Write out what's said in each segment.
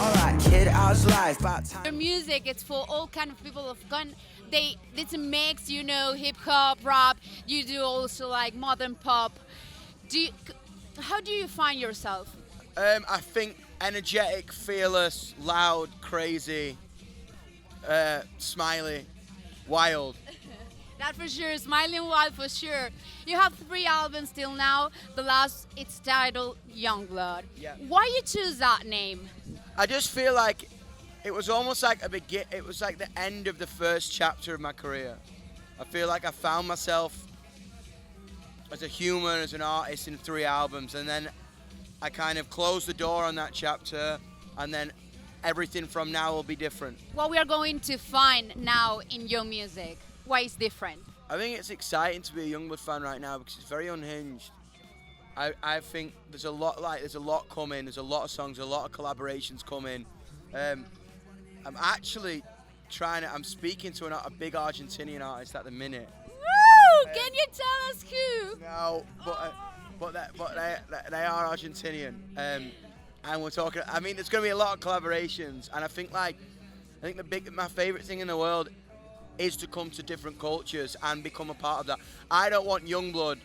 Alright, kid, how's life? About time. Your music, it's for all kind of people of gun. It's a mix, hip hop, rap. You do also like modern pop. How do you find yourself? I think energetic, fearless, loud, crazy, smiley, wild. That for sure, Smiling Wild for sure. You have 3 albums till now. The last, it's titled Yungblud. Yeah. Why you choose that name? I just feel like it was almost like it was like the end of the first chapter of my career. I feel like I found myself as a human, as an artist in 3 albums, and then I kind of closed the door on that chapter, and then everything from now will be different. What we are going to find now in your music? Why it's different? I think it's exciting to be a Yungblud fan right now because it's very unhinged. I think there's a lot coming. There's a lot of songs, a lot of collaborations coming. I'm actually I'm speaking to a big Argentinian artist at the minute. Woo! Can you tell us who? No, but they are Argentinian, and we're talking. I mean, there's going to be a lot of collaborations, and I think my favorite thing in the world is to come to different cultures and become a part of that. I don't want Yungblud.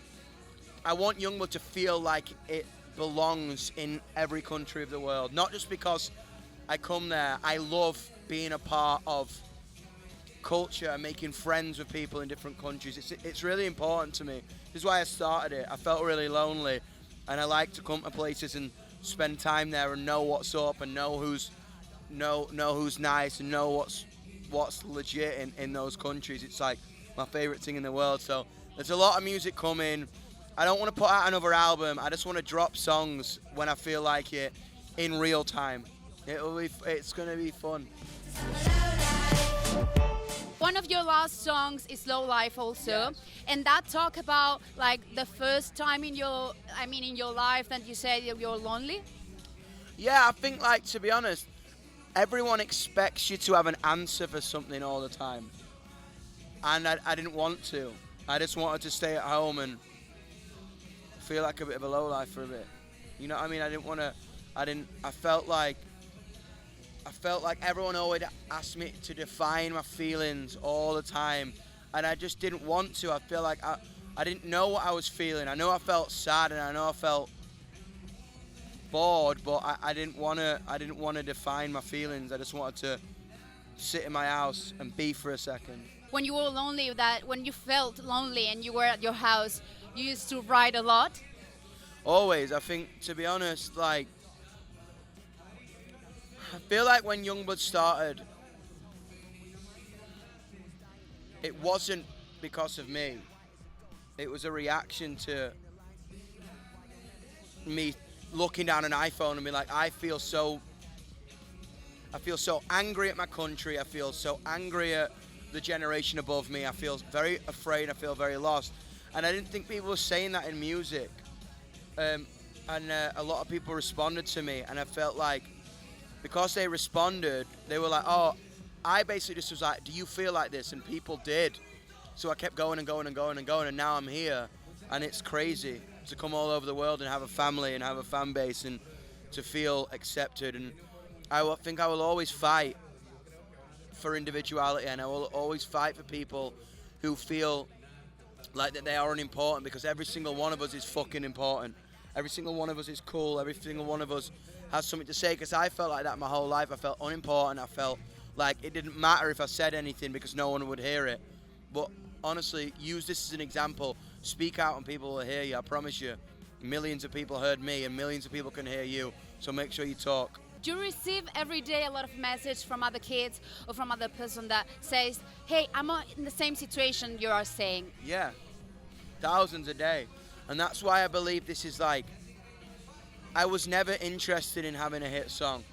I want Yungblud to feel like it belongs in every country of the world, not just because I come there. I love being a part of culture and making friends with people in different countries. It's really important to me. This is why I started it. I felt really lonely, and I like to come to places and spend time there and know what's up and know who's nice and know what's legit in those countries. It's like my favorite thing in the world. So there's a lot of music coming. I don't want to put out another album. I just want to drop songs when I feel like it in real time. It's going to be fun. One of your last songs is Slow Life also, Yes. and that talk about like the first time in your life that you said you're lonely. Yeah, I think, to be honest, everyone expects you to have an answer for something all the time. And I didn't want to. I just wanted to stay at home and feel like a bit of a lowlife for a bit. You know what I mean? I felt like everyone always asked me to define my feelings all the time. And I just didn't want to. I feel like I didn't know what I was feeling. I know I felt sad and I know I felt bored, but I didn't want to define my feelings. I just wanted to sit in my house and be for a second. When you were lonely, when you felt lonely and you were at your house, you used to write a lot. Always. I think, to be honest, I feel like when Yungblud started, it wasn't because of me. It was a reaction to me looking down an iPhone and being like, I feel so angry at my country. I feel so angry at the generation above me. I feel very afraid. I feel very lost. And I didn't think people were saying that in music. And a lot of people responded to me, and I felt like because they responded, they were like, oh, I basically just was like, do you feel like this? And people did. So I kept going and going and going and going, and now I'm here. And it's crazy to come all over the world and have a family and have a fan base and to feel accepted. And I think I will always fight for individuality, and I will always fight for people who feel like that they are unimportant, because every single one of us is fucking important. Every single one of us is cool. Every single one of us has something to say, because I felt like that my whole life. I felt unimportant. I felt like it didn't matter if I said anything because no one would hear it. But honestly, use this as an example. Speak out and people will hear you. I promise you. Millions of people heard me and millions of people can hear you. So make sure you talk. Do you receive every day a lot of messages from other kids or from other person that says, hey, I'm in the same situation you are saying? Yeah. Thousands a day. And that's why I believe this is I was never interested in having a hit song.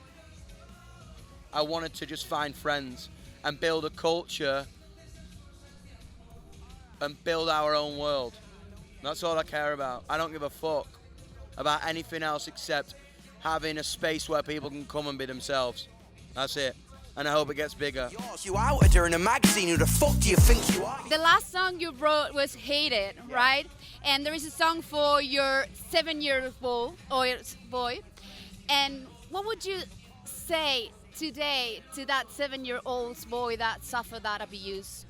I wanted to just find friends and build a culture and build our own world. That's all I care about. I don't give a fuck about anything else except having a space where people can come and be themselves. That's it. And I hope it gets bigger. You outed her in a magazine. Who the fuck do you think you are? The last song you wrote was Hated, right? And there is a song for your 7-year-old boy. And what would you say today to that 7-year-old boy that suffered that abuse?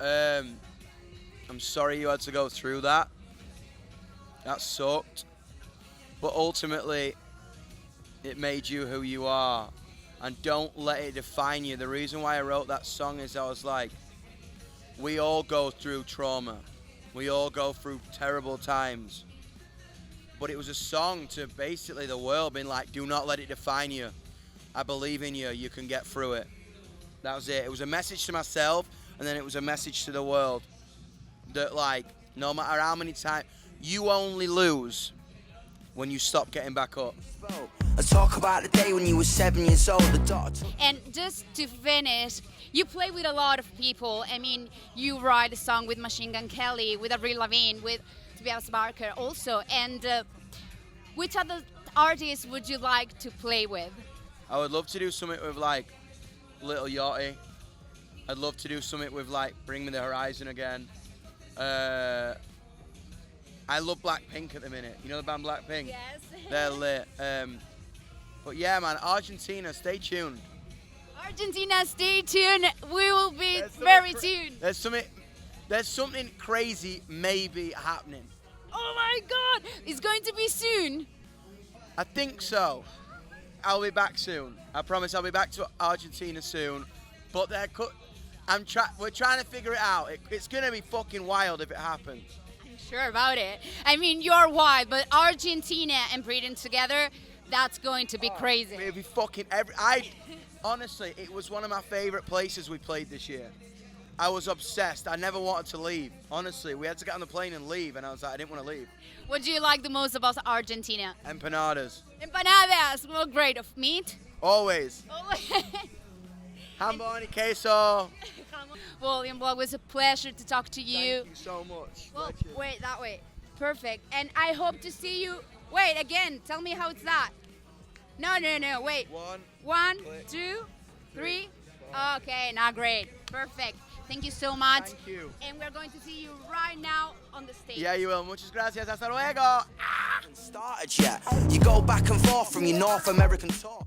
I'm sorry you had to go through that. That sucked. But ultimately, it made you who you are. And don't let it define you. The reason why I wrote that song is I was like, we all go through trauma. We all go through terrible times. But it was a song to basically the world being like, do not let it define you. I believe in you. You can get through it. That was it. It was a message to myself, and then it was a message to the world. That like, no matter how many times, you only lose when you stop getting back up. I talk about the day when you were 7 years old. The daughter. And just to finish, you play with a lot of people. I mean, you write a song with Machine Gun Kelly, with Avril Lavigne, with Tobias Barker also. And which other artists would you like to play with? I would love to do something with like Little Yachty. I'd love to do something with like Bring Me the Horizon again. I love Blackpink at the minute. You know the band Blackpink? Yes. They're lit. But yeah, man, Argentina, stay tuned. Argentina, stay tuned. We will be very tuned. There's something crazy maybe happening. Oh my God! It's going to be soon. I think so. I'll be back soon. I promise I'll be back to Argentina soon. But we're trying to figure it out. It's gonna be fucking wild if it happens. I'm sure about it. I mean, you're wild, but Argentina and Britain together, that's going to be crazy. It'll be fucking honestly, it was one of my favorite places we played this year. I was obsessed. I never wanted to leave. Honestly, we had to get on the plane and leave, and I was like, I didn't want to leave. What do you like the most about Argentina? Empanadas. Empanadas. Well, great. Of meat? Always. Jamón y queso. Well, Yungblud, it was a pleasure to talk to you. Thank you so much. Well, wait, that way. Perfect. And I hope to see you. Wait, again. Tell me how it's that. No. Wait. One, click, 2, 3. Okay, now great. Perfect. Thank you so much. Thank you. And we're going to see you right now on the stage. Yeah, you will. Muchas gracias. Hasta luego. Started yet. You go back and forth from your North American tour.